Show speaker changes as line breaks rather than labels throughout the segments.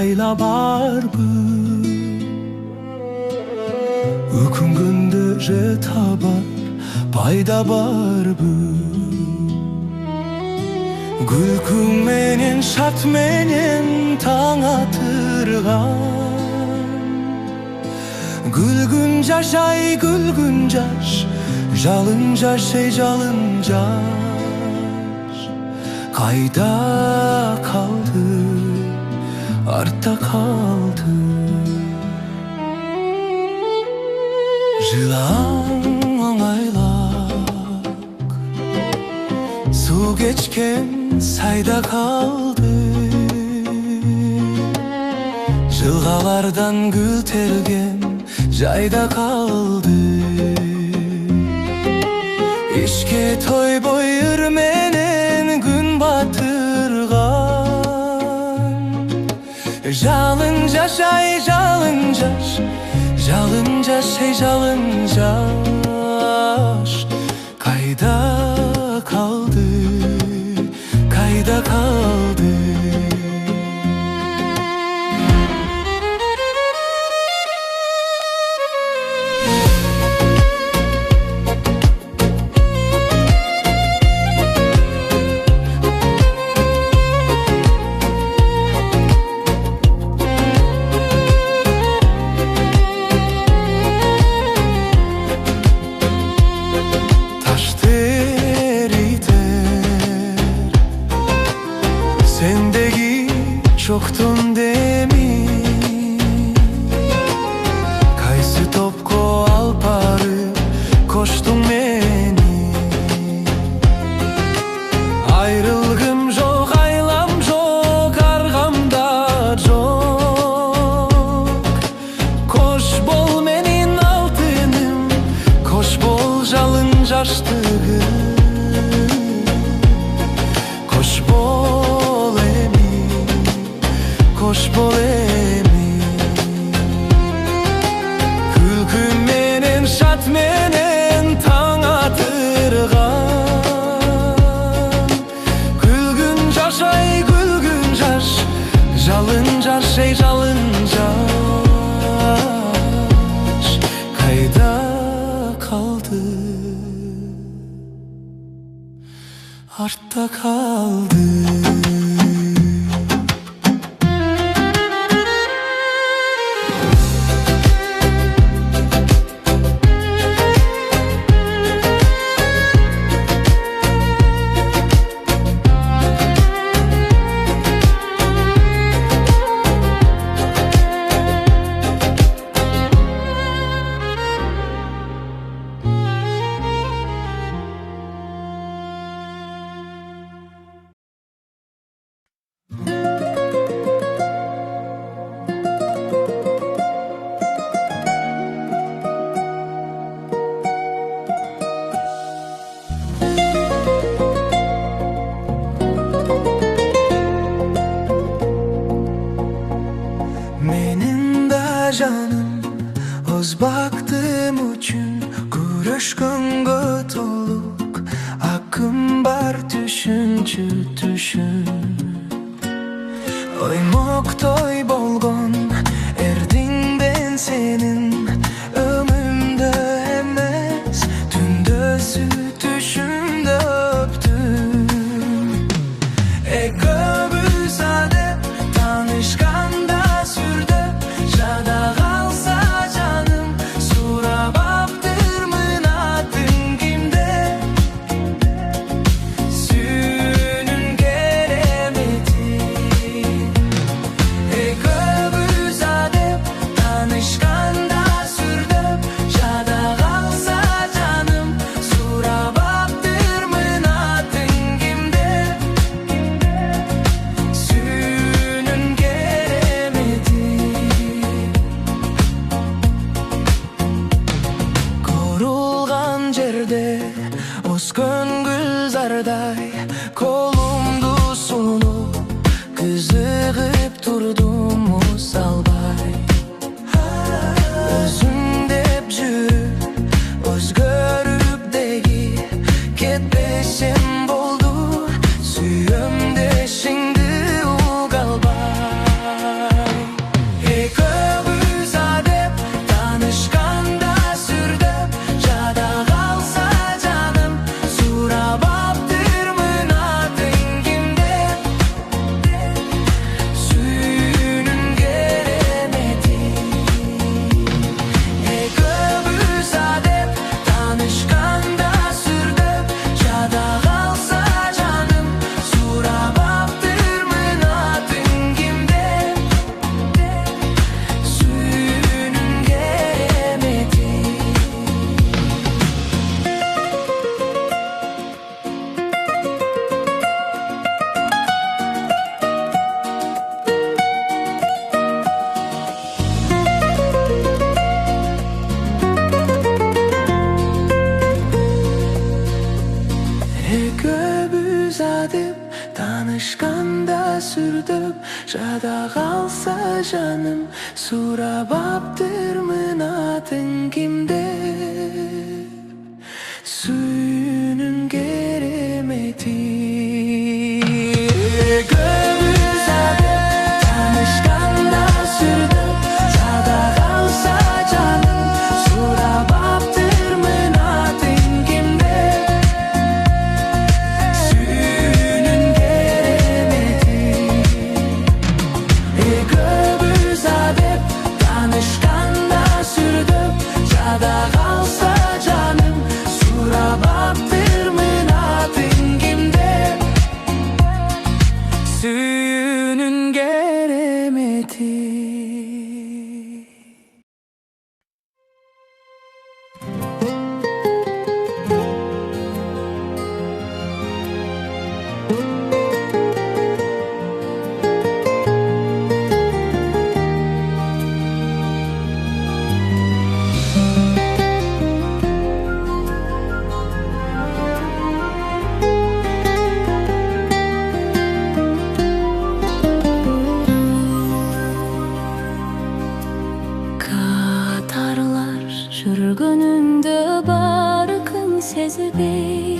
fayla barбы Өкінгенде табар пайда барбы Күлкі менен шат менен таң атырған Күлгін жашай күлгін жаш Жалын жаш ей жалын жаш Қайда қалды артта қалды Жылаң оңайлак Су кечкен сайда қалды Жылғалардан гүл терген жайда қалды Ишке тойбой үрменен күн батырған Жалын жашай жалын жаш Жалын жаш ей жалын жаш Қайда қалды қайда қалды Sendeki çoktun demin Kaysı topko alparı koştun meni Ayrılgım yok aylam yok argamda çok Koş bol menin altınım Koş bol jalın jaştığım Koş bol Koş bol emi Күлкі менен шат менен таң атырған Күлгін жашай күлгін жаш Жалын жаш ей жалын жаш Қайда қалды артта қалды Canım öz baktım üçün Күрөшкөнгө толук акым бар түшүнчү түшүн Оймоктой болгон эрдиңден сенин Өмүмдө эмес түндөсү түшүмдө өптүм Экөөбүз адеп таанышканда сүрдө Жада қалса жаным сурап аптырмын атын кимде Сүйүүнүн керемети Экөөбүз адеп таанышканда сүрдөп Жада қалса жаным сурап аптырмын атын кимде Сүйүүнүн керемети Kurulgan жерде өскөн гүлзардай Колумду сунуп кызыгып турдум салбай Өзүң деп жүрүп өзгөрүп деги кетпесем болду Сүйөм дешиңди угалбай sürdüm. Jada kalsa canım, surabaptırmın adın kimdir? Suyunun geremeti. Suyunun geremeti.
Sürgününde barkın sezbey,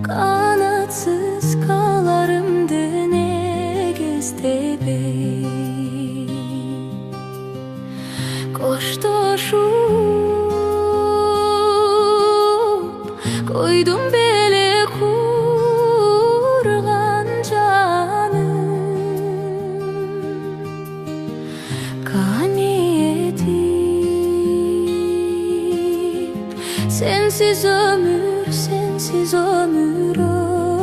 kanatsız kalarımdı negestebey. Koştoşup koydum bele kurgan canım. Sensiz ömür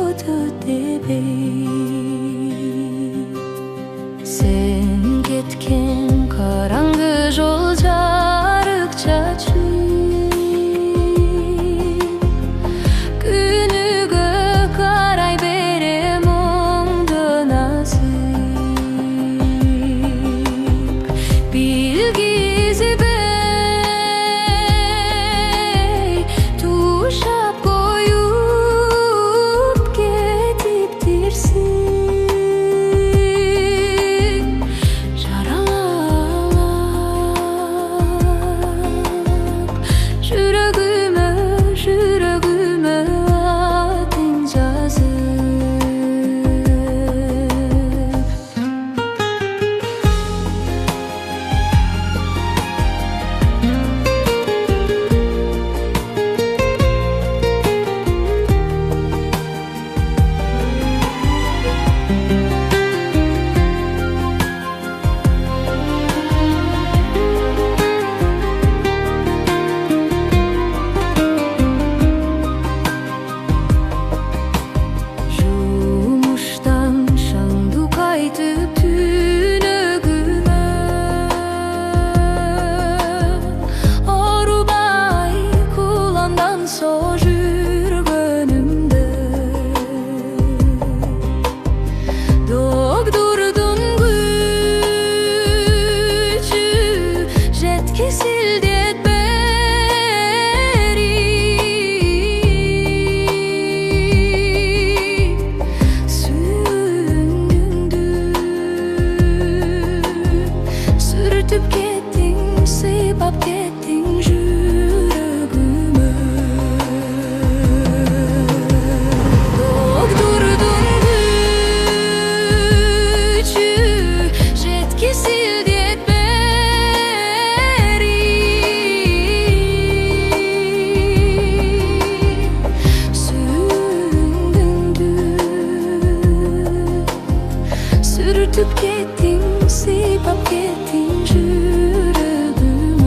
ötede bey. Sen ketken karangı jol jarıkça çüp, günüge karay berem oңdo nasip. Bilgizi sürtüp kettin, sipap kettin yüreğime.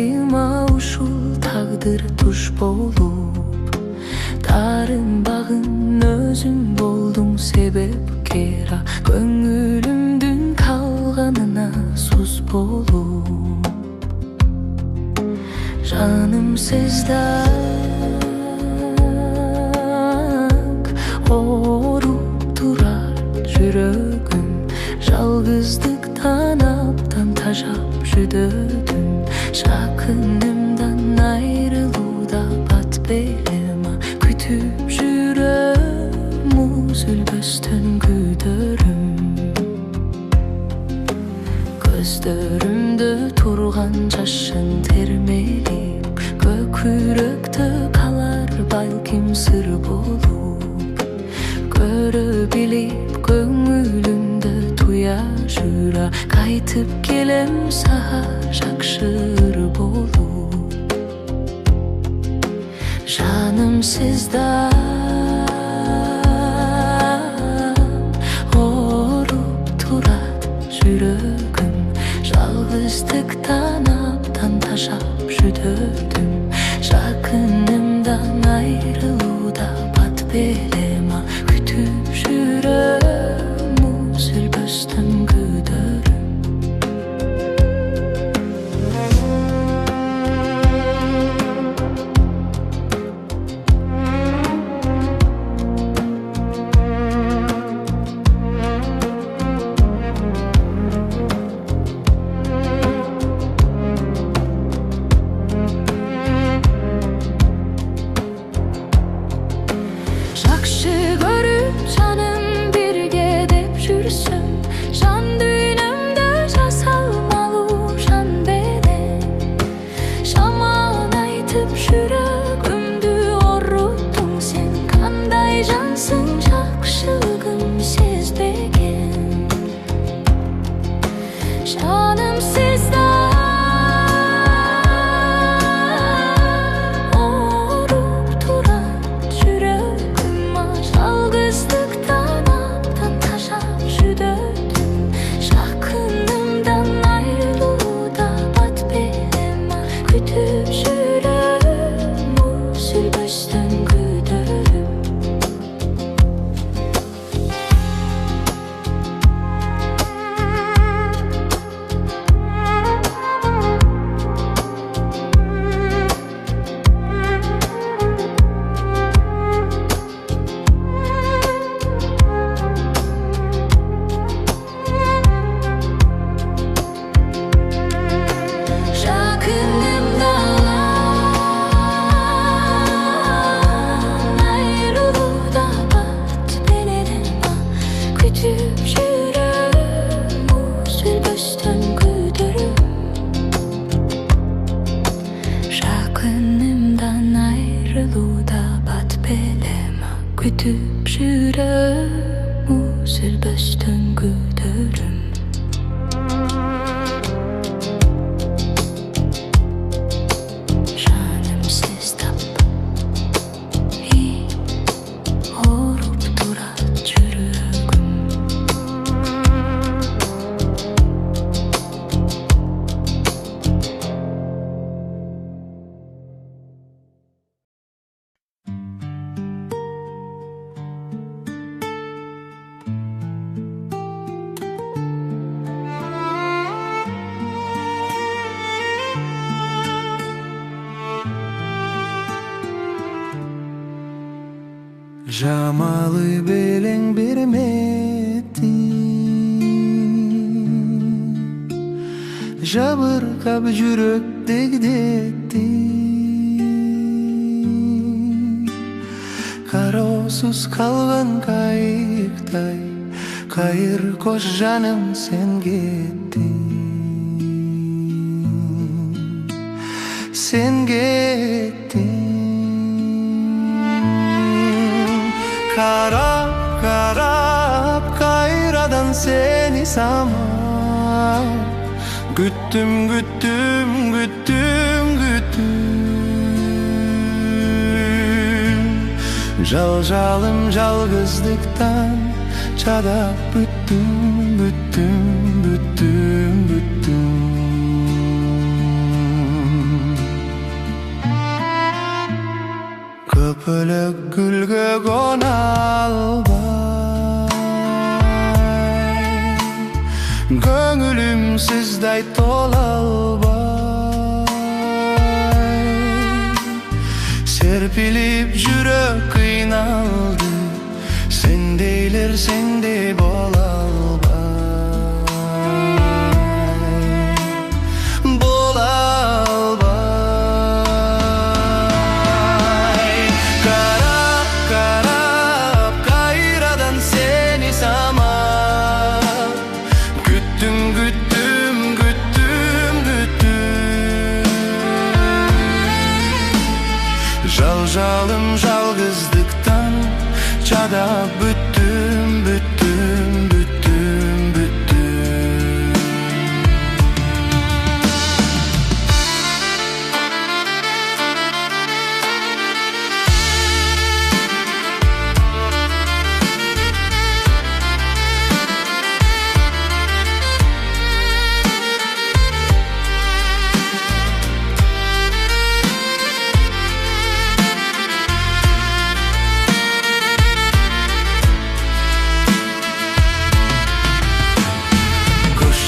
Bayıma uşul taqdir tuş bolup, Darın bağın özün boldun sebep kera, Köngülümdün kalganına sus bolup. Canım sizden orup durar жүрөгүм, Жалгыздыктан аптан тажап жүдөдүм. Жакынымдан айрылууда бат белема, Күтүп жүрөм үзүлбөстөн күдөрүм. Көздөрүмдө турган жашын термелип, Көкүрөктө калар балким сыр болуп. Көрө билип көңүлүмдө туя жура, Кайтып келем сага жакшыр болуп. Жаным сиздан оруп турат жүрөгүм, Жалгыздыктан аптан тажап жүдөдүм. Жакынымдан айрылууда бат белема, Күтүп жүрөм үзүлбөстөн күдөрүм. Жакшы көрүп жаным бирге деп жүрсүм, Жан дүйнөмдө жасалмалуу жан менен. Жаман айтып жүрөгүмдү оруттуң сен, Кандай жансың жакшылыгым сезбеген. Жаным сиздан оруп турат жүрөгүм, Жалгыздыктан аптан тажап жүдөдүм. Жакынымдан айрылууда бат белема, Күтүп жүрөм үзүлбөстөн күдөрүм. Жакынымдан айрылууда бат белема, Күтүп жүрөм үзүлбөстөн күдөрүм. Жакынымдан айрылууда бат белема, Күтүп жүрөм үзүлбөстөн күдөрүм. Жаным сиздан оруп турат жүрөгүм.
Жамалы белең берметти, Жабыркап жүрөк дегдетти. Кароосуз калган кайыктай, Кайыр кош жаным сен кеттиң. Сен кеттиң. Карап, карап, кайрадан сени самар, Күттүм, күттүм, күттүм, күттүм. Жалжалым жалгыздыктан чадап бүттүм, бүттүм, бүттүм, бүттүм. Köpölök gülge konalbay, Göңülüm sizday tolalbay. Serpilip jürek kıynaldı, sen deyler sende bolalbay. Жалым жалгыздыктан чадап бүттүм, бүттүм, бүттүм, бүттүм.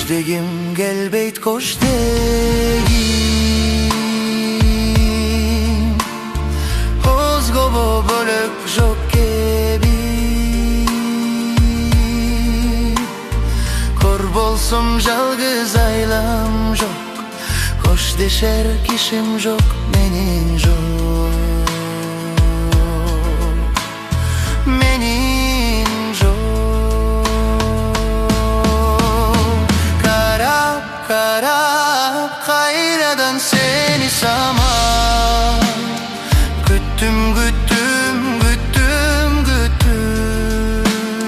Degim gelbeyt koş degim, Ozgobo bölök jok kebi. Kor bolsum жалгыз aylam jok, koş deşer kişim jok, menin jok. Kayradan seni sama, güttüm, güttüm, güttüm, güttüm.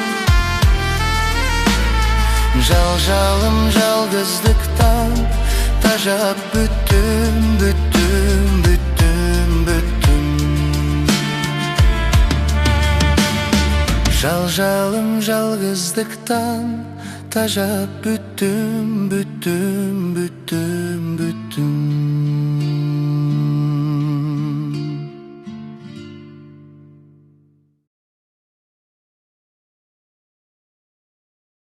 Жалым жалгыздыктан тажап бүттүм, бүттүм, бүттүм, бүттүм. Жалым жалгыздыктан тажап бүттүм, бүттүм.